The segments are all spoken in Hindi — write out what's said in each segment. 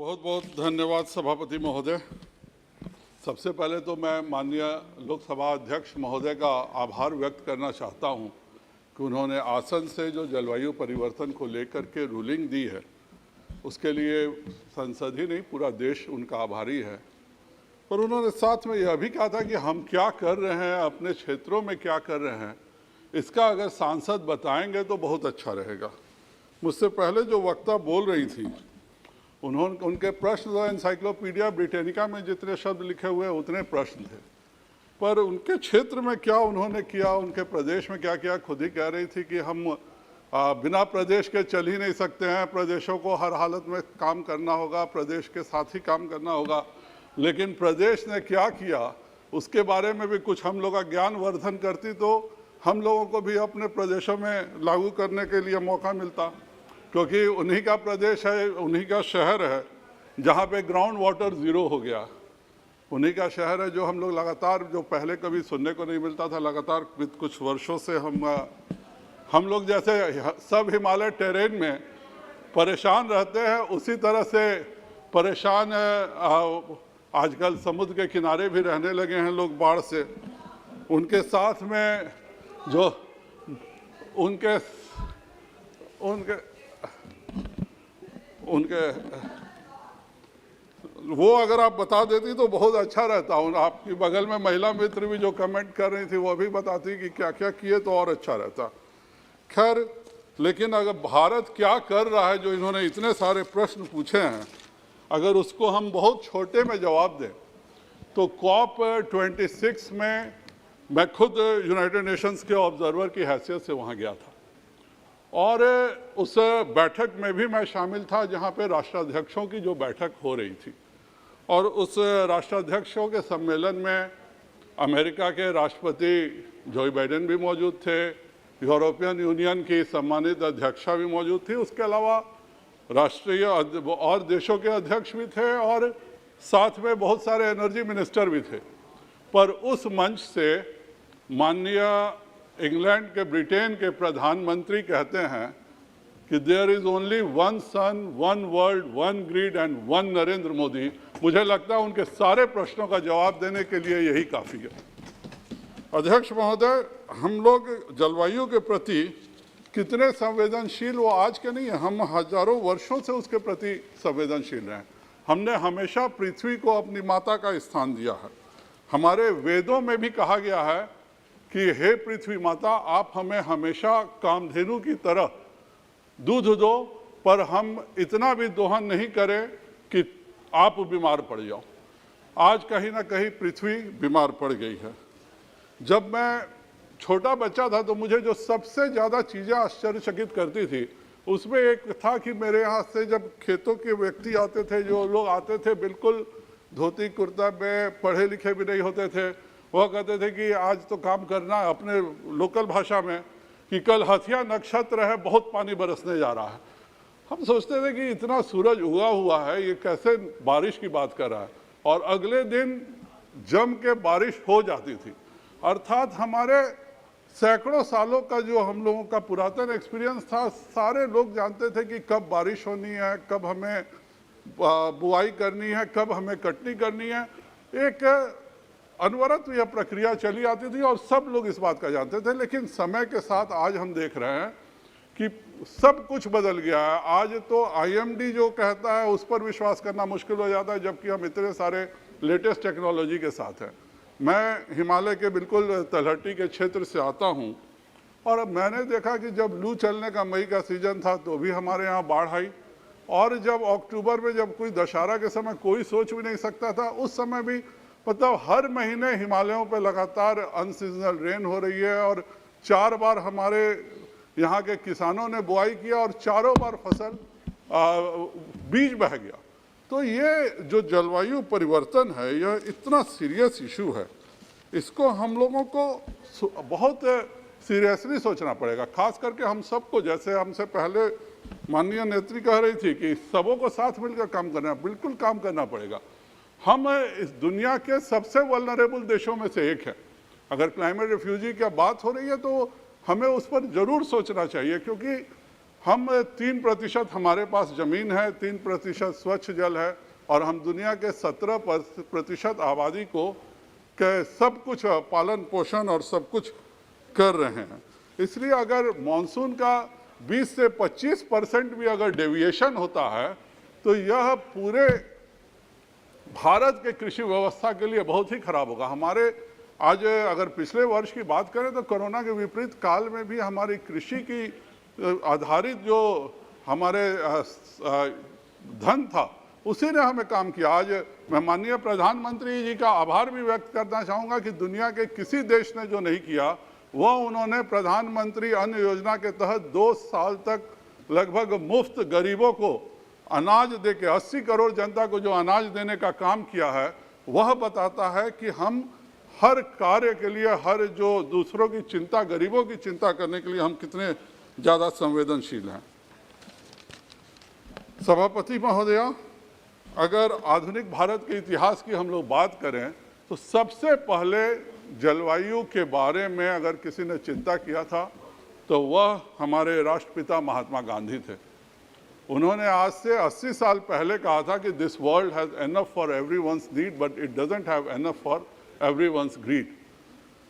बहुत बहुत धन्यवाद सभापति महोदय। सबसे पहले तो मैं माननीय लोकसभा अध्यक्ष महोदय का आभार व्यक्त करना चाहता हूं कि उन्होंने आसन से जो जलवायु परिवर्तन को लेकर के रूलिंग दी है, उसके लिए संसद ही नहीं पूरा देश उनका आभारी है। पर उन्होंने साथ में यह भी कहा था कि हम क्या कर रहे हैं, अपने क्षेत्रों में क्या कर रहे हैं, इसका अगर सांसद बताएंगे तो बहुत अच्छा रहेगा। मुझसे पहले जो वक्ता बोल रही थी, उनके प्रश्न तो एनसाइक्लोपीडिया ब्रिटेनिका में जितने शब्द लिखे हुए उतने प्रश्न थे, पर उनके क्षेत्र में क्या उन्होंने किया, उनके प्रदेश में क्या किया, खुद ही कह रही थी कि हम बिना प्रदेश के चल ही नहीं सकते हैं, प्रदेशों को हर हालत में काम करना होगा, प्रदेश के साथ ही काम करना होगा। लेकिन प्रदेश ने क्या किया उसके बारे में भी कुछ हम लोग का ज्ञान वर्धन करती तो हम लोगों को भी अपने प्रदेशों में लागू करने के लिए मौका मिलता, क्योंकि उन्हीं का प्रदेश है, उन्हीं का शहर है जहाँ पे ग्राउंड वाटर ज़ीरो हो गया, उन्हीं का शहर है जो हम लोग लगातार, जो पहले कभी सुनने को नहीं मिलता था, लगातार कुछ वर्षों से हम लोग जैसे सब हिमालय टेरेन में परेशान रहते हैं, उसी तरह से परेशान आजकल समुद्र के किनारे भी रहने लगे हैं लोग बाढ़ से। उनके साथ में जो उनके वो अगर आप बता देती तो बहुत अच्छा रहता। आपकी बगल में महिला मित्र भी जो कमेंट कर रही थी वो भी बताती कि क्या क्या किए तो और अच्छा रहता। खैर, लेकिन अगर भारत क्या कर रहा है, जो इन्होंने इतने सारे प्रश्न पूछे हैं, अगर उसको हम बहुत छोटे में जवाब दें तो COP26 में मैं खुद यूनाइटेड नेशंस के ऑब्जर्वर की हैसियत से वहाँ गया था और उस बैठक में भी मैं शामिल था जहाँ पे राष्ट्राध्यक्षों की जो बैठक हो रही थी। और उस राष्ट्राध्यक्षों के सम्मेलन में अमेरिका के राष्ट्रपति जो बाइडेन भी मौजूद थे, यूरोपियन यूनियन की सम्मानित अध्यक्षा भी मौजूद थी, उसके अलावा राष्ट्रीय और देशों के अध्यक्ष भी थे और साथ में बहुत सारे एनर्जी मिनिस्टर भी थे। पर उस मंच से माननीय इंग्लैंड के, ब्रिटेन के प्रधानमंत्री कहते हैं कि there is only one sun, one world, one grid and one Narendra Modi. मुझे लगता है उनके सारे प्रश्नों का जवाब देने के लिए यही काफ़ी है। अध्यक्ष महोदय, हम लोग जलवायु के प्रति कितने संवेदनशील, वो आज के नहीं है, हम हजारों वर्षों से उसके प्रति संवेदनशील हैं। हमने हमेशा पृथ्वी को अपनी माता का स्थान दिया है। हमारे वेदों में भी कहा गया है कि हे पृथ्वी माता, आप हमें हमेशा कामधेनु की तरह दूध दो, पर हम इतना भी दोहन नहीं करें कि आप बीमार पड़ जाओ। आज कहीं ना कहीं पृथ्वी बीमार पड़ गई है। जब मैं छोटा बच्चा था तो मुझे जो सबसे ज़्यादा चीज़ें आश्चर्यचकित करती थी, उसमें एक था कि मेरे यहाँ से जब खेतों के व्यक्ति आते थे, जो लोग आते थे बिल्कुल धोती कुर्ता में, पढ़े लिखे भी नहीं होते थे, वह कहते थे कि आज तो काम करना है, अपने लोकल भाषा में, कि कल हथिया नक्षत्र है, बहुत पानी बरसने जा रहा है। हम सोचते थे कि इतना सूरज उगा हुआ है, ये कैसे बारिश की बात कर रहा है, और अगले दिन जम के बारिश हो जाती थी। अर्थात हमारे सैकड़ों सालों का जो हम लोगों का पुरातन एक्सपीरियंस था, सारे लोग जानते थे कि कब बारिश होनी है, कब हमें बुआई करनी है, कब हमें कटनी करनी है। एक अनवरत यह प्रक्रिया चली आती थी और सब लोग इस बात का जानते थे। लेकिन समय के साथ आज हम देख रहे हैं कि सब कुछ बदल गया है। आज तो IMD जो कहता है उस पर विश्वास करना मुश्किल हो जाता है, जबकि हम इतने सारे लेटेस्ट टेक्नोलॉजी के साथ हैं। मैं हिमालय के बिल्कुल तलहटी के क्षेत्र से आता हूं और मैंने देखा कि जब लू चलने का मई का सीजन था तो भी हमारे यहाँ बाढ़ आई, और जब अक्टूबर में जब कोई दशहरा के समय कोई सोच भी नहीं सकता था, उस समय भी मतलब हर महीने हिमालयों पे लगातार अनसीजनल रेन हो रही है। और 4 बार हमारे यहाँ के किसानों ने बुआई किया और चारों बार फसल बीज बह गया। तो ये जो जलवायु परिवर्तन है, यह इतना सीरियस इशू है, इसको हम लोगों को बहुत सीरियसली सोचना पड़ेगा। खास करके हम सबको, जैसे हमसे पहले माननीय नेत्री कह रही थी कि सबों को साथ मिलकर काम करना, बिल्कुल काम करना पड़ेगा। हम इस दुनिया के सबसे वल्नरेबल देशों में से एक है। अगर क्लाइमेट रिफ्यूजी की बात हो रही है तो हमें उस पर ज़रूर सोचना चाहिए, क्योंकि हम 3% हमारे पास ज़मीन है, 3% स्वच्छ जल है और हम दुनिया के 17% आबादी को के सब कुछ पालन पोषण और सब कुछ कर रहे हैं। इसलिए अगर मानसून का 20 से 25% भी अगर डेविएशन होता है तो यह पूरे भारत के कृषि व्यवस्था के लिए बहुत ही खराब होगा। हमारे आज अगर पिछले वर्ष की बात करें तो कोरोना के विपरीत काल में भी हमारी कृषि की आधारित जो हमारे धन था उसी ने हमें काम किया। आज मैं माननीय प्रधानमंत्री जी का आभार भी व्यक्त करना चाहूँगा कि दुनिया के किसी देश ने जो नहीं किया वह उन्होंने प्रधानमंत्री अन्न योजना के तहत 2 साल तक लगभग मुफ्त गरीबों को अनाज देके 80 करोड़ जनता को जो अनाज देने का काम किया है वह बताता है कि हम हर कार्य के लिए, हर जो दूसरों की चिंता, गरीबों की चिंता करने के लिए हम कितने ज़्यादा संवेदनशील हैं। सभापति महोदया, अगर आधुनिक भारत के इतिहास की हम लोग बात करें तो सबसे पहले जलवायु के बारे में अगर किसी ने चिंता किया था तो वह हमारे राष्ट्रपिता महात्मा गांधी थे। उन्होंने आज से 80 साल पहले कहा था कि this world has enough for everyone's need but it doesn't have enough for everyone's greed.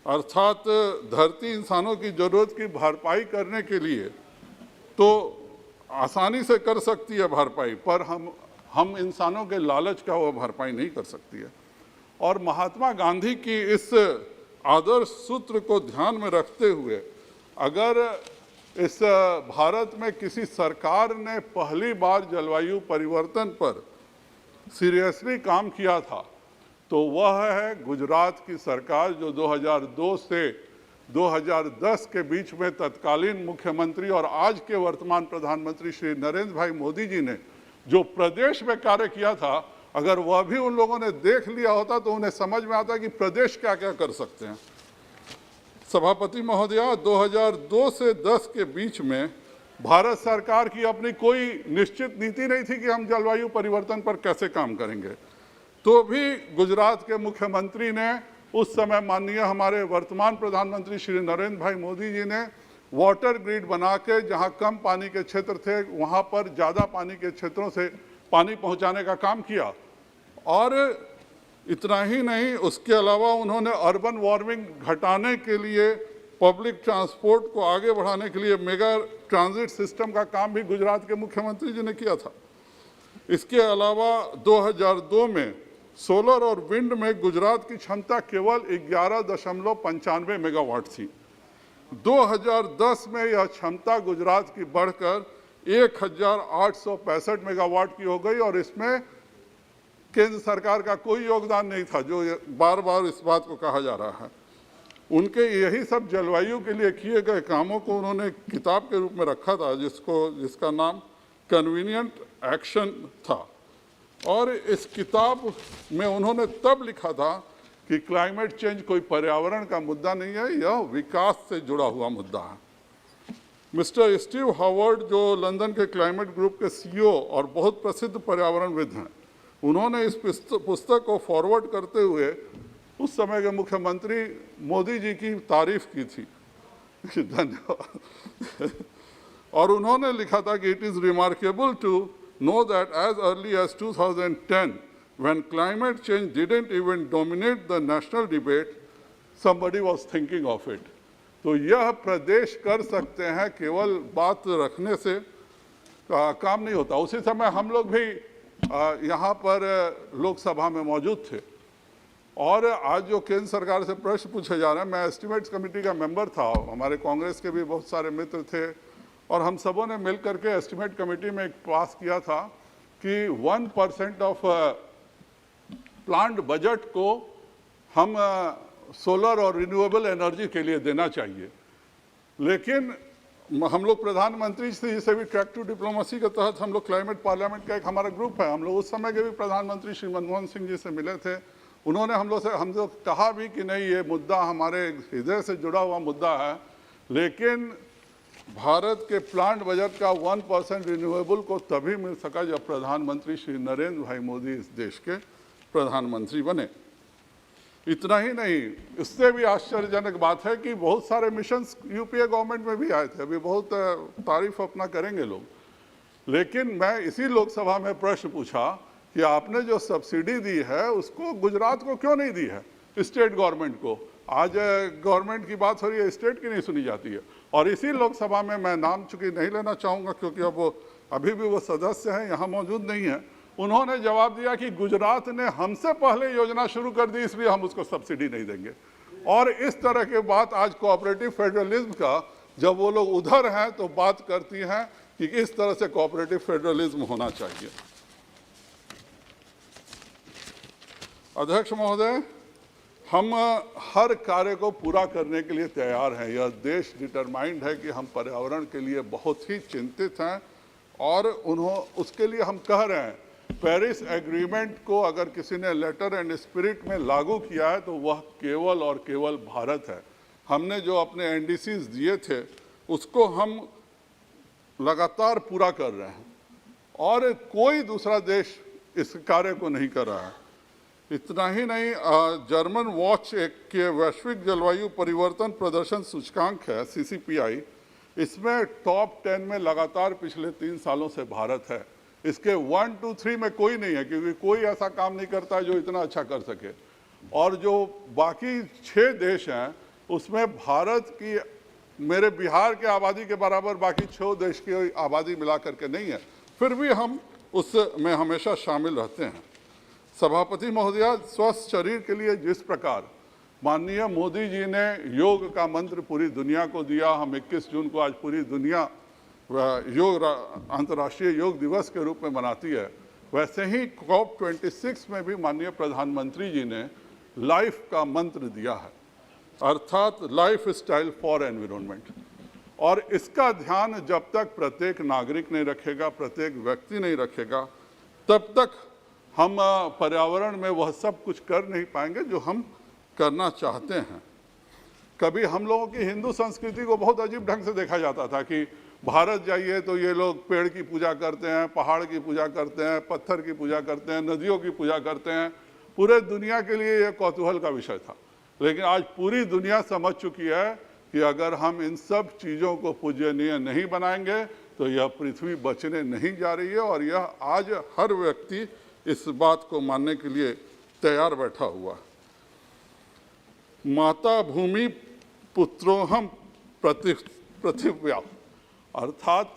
अर्थात धरती इंसानों की ज़रूरत की भरपाई करने के लिए तो आसानी से कर सकती है भरपाई, पर हम इंसानों के लालच का वह भरपाई नहीं कर सकती है। और महात्मा गांधी की इस आदर्श सूत्र को ध्यान में रखते हुए अगर इस भारत में किसी सरकार ने पहली बार जलवायु परिवर्तन पर सीरियसली काम किया था तो वह है गुजरात की सरकार, जो 2002 से 2010 के बीच में तत्कालीन मुख्यमंत्री और आज के वर्तमान प्रधानमंत्री श्री नरेंद्र भाई मोदी जी ने जो प्रदेश में कार्य किया था, अगर वह भी उन लोगों ने देख लिया होता तो उन्हें समझ में आता कि प्रदेश क्या क्या कर सकते हैं। सभापति महोदया, 2002 से 10 के बीच में भारत सरकार की अपनी कोई निश्चित नीति नहीं थी कि हम जलवायु परिवर्तन पर कैसे काम करेंगे, तो भी गुजरात के मुख्यमंत्री ने उस समय माननीय हमारे वर्तमान प्रधानमंत्री श्री नरेंद्र भाई मोदी जी ने वाटर ग्रिड बना के जहाँ कम पानी के क्षेत्र थे वहाँ पर ज़्यादा पानी के क्षेत्रों से पानी पहुँचाने का काम किया। और इतना ही नहीं, उसके अलावा उन्होंने अर्बन वार्मिंग घटाने के लिए, पब्लिक ट्रांसपोर्ट को आगे बढ़ाने के लिए मेगा ट्रांजिट सिस्टम का काम भी गुजरात के मुख्यमंत्री जी ने किया था। इसके अलावा 2002 में सोलर और विंड में गुजरात की क्षमता केवल 11.95 मेगावाट थी। 2010 में यह क्षमता गुजरात की बढ़कर 1865 मेगावाट की हो गई और इसमें केंद्र सरकार का कोई योगदान नहीं था, जो बार बार इस बात को कहा जा रहा है। उनके यही सब जलवायु के लिए किए गए कामों को उन्होंने किताब के रूप में रखा था जिसका नाम कन्वीनियंट एक्शन था। और इस किताब में उन्होंने तब लिखा था कि क्लाइमेट चेंज कोई पर्यावरण का मुद्दा नहीं है, यह विकास से जुड़ा हुआ मुद्दा है। मिस्टर स्टीव हावर्ड, जो लंदन के क्लाइमेट ग्रुप के CEO और बहुत प्रसिद्ध पर्यावरणविद हैं, उन्होंने इस पुस्तक को फॉरवर्ड करते हुए उस समय के मुख्यमंत्री मोदी जी की तारीफ की थी। धन्यवाद। और उन्होंने लिखा था कि it is remarkable to know that as early as 2010, when climate change didn't even dominate the national debate, somebody was thinking of it. तो यह प्रदेश कर सकते हैं, केवल बात रखने से काम नहीं होता। उसी समय हम लोग भी यहाँ पर लोकसभा में मौजूद थे और आज जो केंद्र सरकार से प्रश्न पूछे जा रहे हैं, मैं एस्टिमेट्स कमेटी का मेंबर था, हमारे कांग्रेस के भी बहुत सारे मित्र थे और हम सबों ने मिल करके एस्टिमेट कमेटी में एक पास किया था कि 1% ऑफ प्लान्ड बजट को हम सोलर और रिन्यूएबल एनर्जी के लिए देना चाहिए। लेकिन हम लोग प्रधानमंत्री जी से भी ट्रैक टू डिप्लोमेसी के तहत हम लोग क्लाइमेट पार्लियामेंट का एक हमारा ग्रुप है, हम लोग उस समय के भी प्रधानमंत्री श्री मनमोहन सिंह जी से मिले थे। उन्होंने हम लोग कहा भी कि नहीं, ये मुद्दा हमारे हृदय से जुड़ा हुआ मुद्दा है, लेकिन भारत के प्लांट बजट का 1% रिन्यूएबल को तभी मिल सका जब प्रधानमंत्री श्री नरेंद्र भाई मोदी इस देश के प्रधानमंत्री बने। इतना ही नहीं, इससे भी आश्चर्यजनक बात है कि बहुत सारे मिशंस यूपीए गवर्नमेंट में भी आए थे, अभी बहुत तारीफ अपना करेंगे लोग। लेकिन मैं इसी लोकसभा में प्रश्न पूछा कि आपने जो सब्सिडी दी है उसको गुजरात को क्यों नहीं दी है, स्टेट गवर्नमेंट को। आज गवर्नमेंट की बात हो रही है, स्टेट की नहीं सुनी जाती है। और इसी लोकसभा में, मैं नाम चूंकि नहीं लेना चाहूँगा क्योंकि अब वो अभी भी वो सदस्य हैं, यहाँ मौजूद नहीं है, उन्होंने जवाब दिया कि गुजरात ने हमसे पहले योजना शुरू कर दी इसलिए हम उसको सब्सिडी नहीं देंगे। और इस तरह के बात आज कोऑपरेटिव फेडरलिज्म का, जब वो लोग उधर हैं तो बात करती हैं कि इस तरह से कोऑपरेटिव फेडरलिज्म होना चाहिए। अध्यक्ष महोदय, हम हर कार्य को पूरा करने के लिए तैयार हैं। यह देश डिटरमाइंड है कि हम पर्यावरण के लिए बहुत ही चिंतित हैं और उसके लिए हम कह रहे हैं पेरिस एग्रीमेंट को अगर किसी ने लेटर एंड स्पिरिट में लागू किया है तो वह केवल और केवल भारत है। हमने जो अपने एनडीसीज दिए थे उसको हम लगातार पूरा कर रहे हैं और कोई दूसरा देश इस कार्य को नहीं कर रहा है। इतना ही नहीं, जर्मन वॉच के वैश्विक जलवायु परिवर्तन प्रदर्शन सूचकांक है CCPI, इसमें टॉप 10 में लगातार पिछले 3 सालों से भारत है। इसके 1, 2, 3 में कोई नहीं है क्योंकि कोई ऐसा काम नहीं करता है जो इतना अच्छा कर सके। और जो बाकी 6 देश हैं उसमें भारत की, मेरे बिहार के आबादी के बराबर बाकी 6 देश की आबादी मिला करके नहीं है, फिर भी हम उसमें हमेशा शामिल रहते हैं। सभापति महोदया, स्वस्थ शरीर के लिए जिस प्रकार माननीय मोदी जी ने योग का मंत्र पूरी दुनिया को दिया, हम 21 जून को आज पूरी दुनिया योग अंतर्राष्ट्रीय योग दिवस के रूप में मनाती है, वैसे ही COP26 में भी माननीय प्रधानमंत्री जी ने लाइफ का मंत्र दिया है, अर्थात लाइफ स्टाइल फॉर एनवायरनमेंट। और इसका ध्यान जब तक प्रत्येक नागरिक नहीं रखेगा, प्रत्येक व्यक्ति नहीं रखेगा, तब तक हम पर्यावरण में वह सब कुछ कर नहीं पाएंगे जो हम करना चाहते हैं। कभी हम लोगों की हिंदू संस्कृति को बहुत अजीब ढंग से देखा जाता था कि भारत जाइए तो ये लोग पेड़ की पूजा करते हैं, पहाड़ की पूजा करते हैं, पत्थर की पूजा करते हैं, नदियों की पूजा करते हैं। पूरे दुनिया के लिए यह कौतूहल का विषय था। लेकिन आज पूरी दुनिया समझ चुकी है कि अगर हम इन सब चीज़ों को पूजनीय नहीं बनाएंगे तो यह पृथ्वी बचने नहीं जा रही है। और यह आज हर व्यक्ति इस बात को मानने के लिए तैयार बैठा हुआ। माता भूमि पुत्रोहम पृथिव्या, अर्थात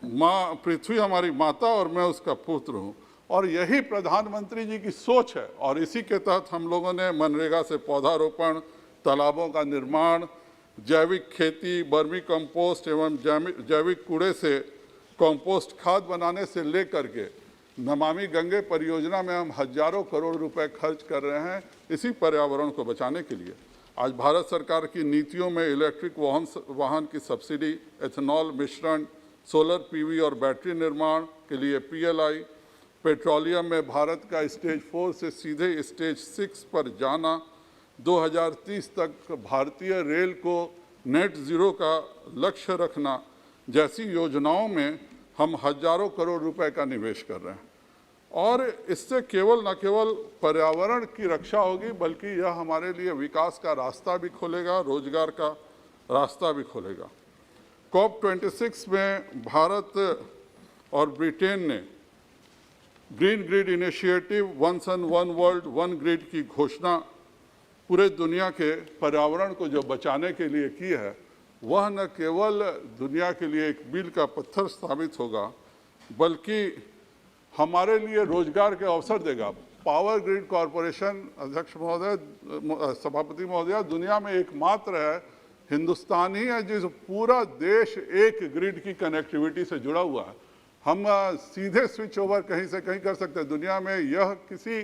माँ पृथ्वी हमारी माता और मैं उसका पुत्र हूँ। और यही प्रधानमंत्री जी की सोच है और इसी के तहत हम लोगों ने मनरेगा से पौधारोपण, तालाबों का निर्माण, जैविक खेती, वर्मी कंपोस्ट एवं जैविक कूड़े से कंपोस्ट खाद बनाने से लेकर के नमामि गंगे परियोजना में हम हजारों करोड़ रुपए खर्च कर रहे हैं इसी पर्यावरण को बचाने के लिए। आज भारत सरकार की नीतियों में इलेक्ट्रिक वाहन की सब्सिडी, एथेनॉल मिश्रण, सोलर PV और बैटरी निर्माण के लिए PLI, पेट्रोलियम में भारत का स्टेज 4 से सीधे स्टेज 6 पर जाना, 2030 तक भारतीय रेल को नेट ज़ीरो का लक्ष्य रखना जैसी योजनाओं में हम हजारों करोड़ रुपए का निवेश कर रहे हैं। और इससे केवल न केवल पर्यावरण की रक्षा होगी बल्कि यह हमारे लिए विकास का रास्ता भी खोलेगा, रोजगार का रास्ता भी खोलेगा। COP26 में भारत और ब्रिटेन ने green grid initiative, one sun one world one grid की घोषणा पूरे दुनिया के पर्यावरण को जो बचाने के लिए की है, वह न केवल दुनिया के लिए एक मील का पत्थर साबित होगा बल्कि हमारे लिए रोजगार के अवसर देगा। पावर ग्रिड कॉरपोरेशन, अध्यक्ष महोदय, सभापति महोदय, दुनिया में एकमात्र है, हिंदुस्तान ही है जिस पूरा देश एक ग्रिड की कनेक्टिविटी से जुड़ा हुआ है। हम सीधे स्विच ओवर कहीं से कहीं कर सकते हैं, दुनिया में यह किसी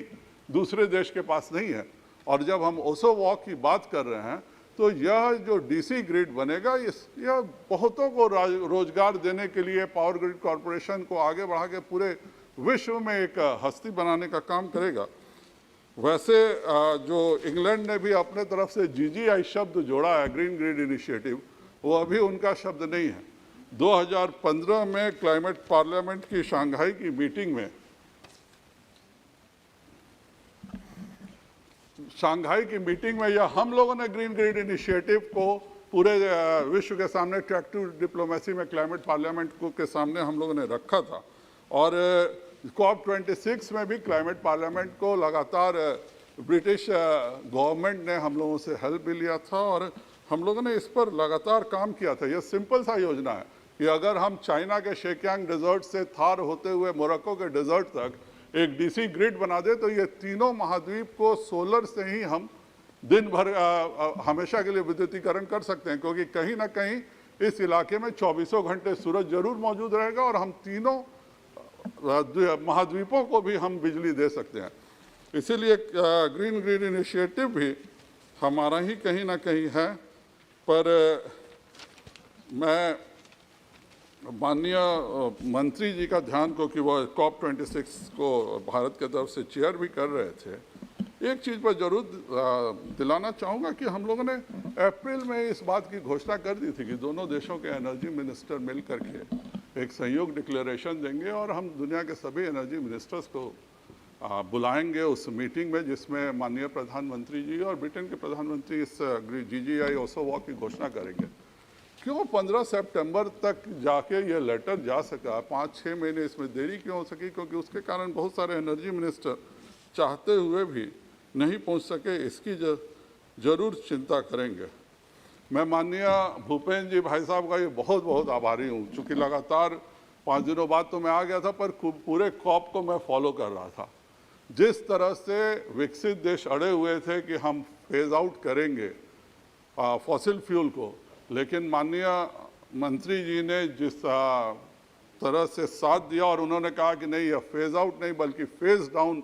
दूसरे देश के पास नहीं है। और जब हम ओसो वॉक की बात कर रहे हैं तो यह जो DC ग्रिड बनेगा, यह बहुतों को रोजगार देने के लिए पावर ग्रिड कॉरपोरेशन को आगे बढ़ा के पूरे विश्व में एक हस्ती बनाने का काम करेगा। वैसे जो इंग्लैंड ने भी अपने तरफ से GGI शब्द जोड़ा है, ग्रीन ग्रिड इनिशिएटिव, वो अभी उनका शब्द नहीं है। 2015 में क्लाइमेट पार्लियामेंट की शंघाई की मीटिंग में शंघाई की मीटिंग में या हम लोगों ने ग्रीन ग्रिड इनिशिएटिव को पूरे विश्व के सामने ट्रैक टू डिप्लोमेसी में क्लाइमेट पार्लियामेंट को के सामने हम लोगों ने रखा था। और COP26 में भी क्लाइमेट पार्लियामेंट को लगातार ब्रिटिश गवर्नमेंट ने हम लोगों से हेल्प भी लिया था और हम लोगों ने इस पर लगातार काम किया था। यह सिंपल सा योजना है कि अगर हम चाइना के शेकियांग डेजर्ट से थार होते हुए मोरक्को के डेजर्ट तक एक DC ग्रिड बना दे तो ये तीनों महाद्वीप को सोलर से ही हम दिन भर हमेशा के लिए विद्युतीकरण कर सकते हैं, क्योंकि कहीं ना कहीं इस इलाके में 24 घंटे सूरज जरूर मौजूद रहेगा और हम तीनों महाद्वीपों को भी हम बिजली दे सकते हैं। इसीलिए ग्रीन ग्रिड इनिशिएटिव भी हमारा ही कहीं ना कहीं है। पर मैं माननीय मंत्री जी का ध्यान को कि वो COP26 को भारत के तरफ से चेयर भी कर रहे थे, एक चीज़ पर जरूर दिलाना चाहूँगा कि हम लोगों ने अप्रैल में इस बात की घोषणा कर दी थी कि दोनों देशों के एनर्जी मिनिस्टर मिल करके एक संयुक्त डिक्लेरेशन देंगे और हम दुनिया के सभी एनर्जी मिनिस्टर्स को बुलाएंगे उस मीटिंग में, जिसमें माननीय प्रधानमंत्री जी और ब्रिटेन के प्रधानमंत्री इस GGI ओसोवॉक की घोषणा करेंगे। क्यों 15 सितंबर तक जाके ये लेटर जा सका, 5-6 महीने इसमें देरी क्यों हो सकी? क्योंकि उसके कारण बहुत सारे एनर्जी मिनिस्टर चाहते हुए भी नहीं पहुंच सके। इसकी जरूर चिंता करेंगे। मैं माननीय भूपेंद्र जी भाई साहब का ये बहुत बहुत आभारी हूँ, चूँकि लगातार 5 दिनों बाद तो मैं आ गया था पर पूरे COP को मैं फॉलो कर रहा था। जिस तरह से विकसित देश अड़े हुए थे कि हम फेज आउट करेंगे फॉसिल फ्यूल को, लेकिन माननीय मंत्री जी ने जिस तरह से साथ दिया और उन्होंने कहा कि नहीं, यह फेज आउट नहीं बल्कि फेज डाउन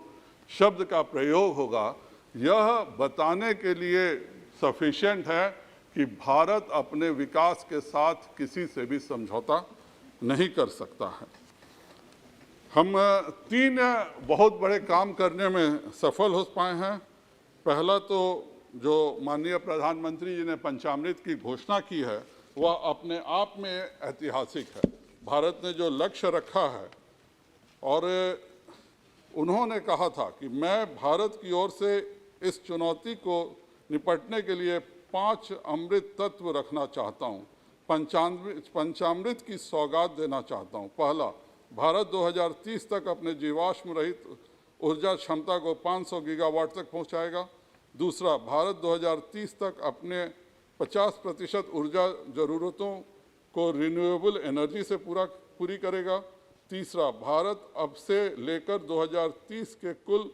शब्द का प्रयोग होगा, यह बताने के लिए सफिशिएंट है कि भारत अपने विकास के साथ किसी से भी समझौता नहीं कर सकता है। हम 3 बहुत बड़े काम करने में सफल हो पाए हैं। पहला तो जो माननीय प्रधानमंत्री जी ने पंचामृत की घोषणा की है वह अपने आप में ऐतिहासिक है। भारत ने जो लक्ष्य रखा है और उन्होंने कहा था कि मैं भारत की ओर से इस चुनौती को निपटने के लिए 5 अमृत तत्व रखना चाहता हूँ, पंचामृत की सौगात देना चाहता हूँ। पहला, भारत 2030 तक अपने जीवाश्म रहित ऊर्जा क्षमता को 500 गीगावाट तक पहुँचाएगा। दूसरा, भारत 2030 तक अपने 50% ऊर्जा ज़रूरतों को रिन्यूएबल एनर्जी से पूरी करेगा। तीसरा, भारत अब से लेकर 2030 के कुल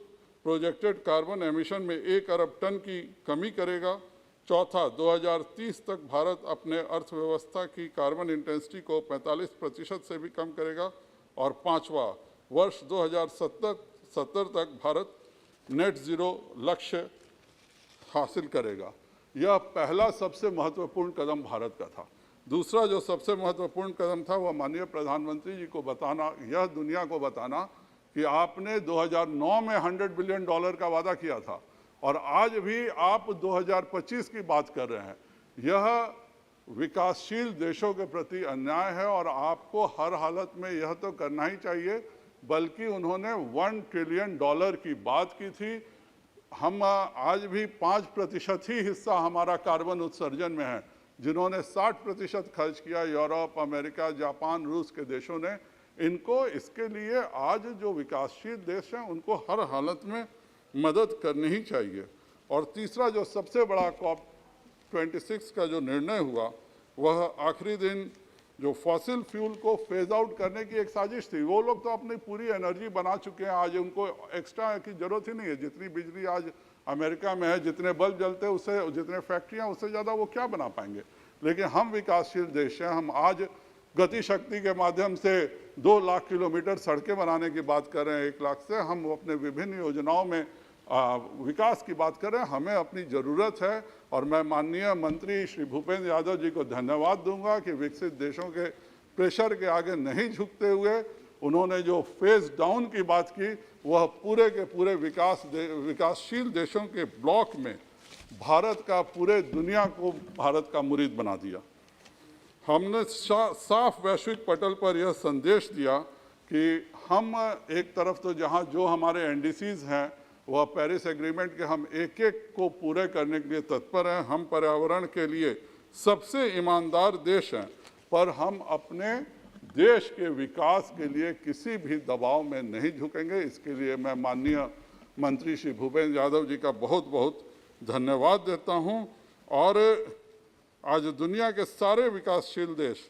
प्रोजेक्टेड कार्बन एमिशन में 1 अरब टन की कमी करेगा। चौथा, 2030 तक भारत अपने अर्थव्यवस्था की कार्बन इंटेंसिटी को 45% से भी कम करेगा। और पांचवा, वर्ष 2070 तक भारत नेट ज़ीरो लक्ष्य हासिल करेगा। यह पहला सबसे महत्वपूर्ण कदम भारत का था। दूसरा जो सबसे महत्वपूर्ण कदम था वह माननीय प्रधानमंत्री जी को बताना, यह दुनिया को बताना कि आपने 2009 में $100 बिलियन का वादा किया था और आज भी आप 2025 की बात कर रहे हैं। यह विकासशील देशों के प्रति अन्याय है और आपको हर हालत में यह तो करना ही चाहिए, बल्कि उन्होंने $1 ट्रिलियन की बात की थी। हम आज भी 5% ही हिस्सा हमारा कार्बन उत्सर्जन में है, जिन्होंने 60% खर्च किया यूरोप, अमेरिका, जापान, रूस के देशों ने। इनको इसके लिए आज जो विकासशील देश हैं उनको हर हालत में मदद करनी ही चाहिए। और तीसरा जो सबसे बड़ा COP26 का जो निर्णय हुआ वह आखिरी दिन जो फॉसिल फ्यूल को फेज आउट करने की एक साजिश थी। वो लोग तो अपनी पूरी एनर्जी बना चुके हैं, आज उनको एक्स्ट्रा की ज़रूरत ही नहीं है। जितनी बिजली आज अमेरिका में है, जितने बल्ब जलते हैं उससे, जितने फैक्ट्रियाँ, उससे ज़्यादा वो क्या बना पाएंगे। लेकिन हम विकासशील देश हैं, हम आज गति शक्ति के माध्यम से 2 लाख किलोमीटर सड़कें बनाने की बात कर रहे हैं, 1 लाख से हम अपने विभिन्न योजनाओं में विकास की बात कर रहे हैं। हमें अपनी ज़रूरत है और मैं माननीय मंत्री श्री भूपेंद्र यादव जी को धन्यवाद दूंगा कि विकसित देशों के प्रेशर के आगे नहीं झुकते हुए उन्होंने जो फेज डाउन की बात की वह पूरे के पूरे विकासशील देशों के ब्लॉक में भारत का, पूरे दुनिया को भारत का मुरीद बना दिया। हमने साफ वैश्विक पटल पर यह संदेश दिया कि हम एक तरफ तो जहाँ जो हमारे NDCs हैं वह पेरिस एग्रीमेंट के हम एक एक को पूरे करने के लिए तत्पर हैं। हम पर्यावरण के लिए सबसे ईमानदार देश हैं, पर हम अपने देश के विकास के लिए किसी भी दबाव में नहीं झुकेंगे। इसके लिए मैं माननीय मंत्री श्री भूपेंद्र यादव जी का बहुत बहुत धन्यवाद देता हूं। और आज दुनिया के सारे विकासशील देश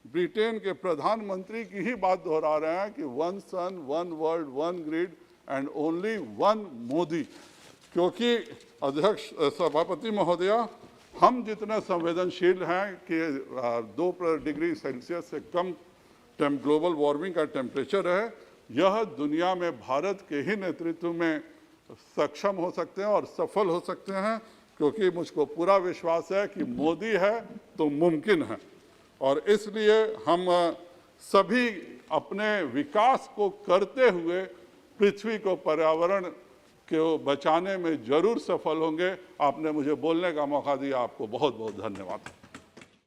ब्रिटेन के प्रधानमंत्री की ही बात दोहरा रहे हैं कि 1 सन 1 world 1 grid and only 1 Modi, क्योंकि अध्यक्ष सभापति महोदया, हम जितने संवेदनशील हैं कि 2 डिग्री सेल्सियस से कम ग्लोबल वार्मिंग का टेम्परेचर है, यह दुनिया में भारत के ही नेतृत्व में सक्षम हो सकते हैं और सफल हो सकते हैं, क्योंकि मुझको पूरा विश्वास है कि मोदी है तो मुमकिन है। और इसलिए हम सभी अपने विकास को करते हुए पृथ्वी को, पर्यावरण को बचाने में जरूर सफल होंगे। आपने मुझे बोलने का मौका दिया, आपको बहुत बहुत धन्यवाद।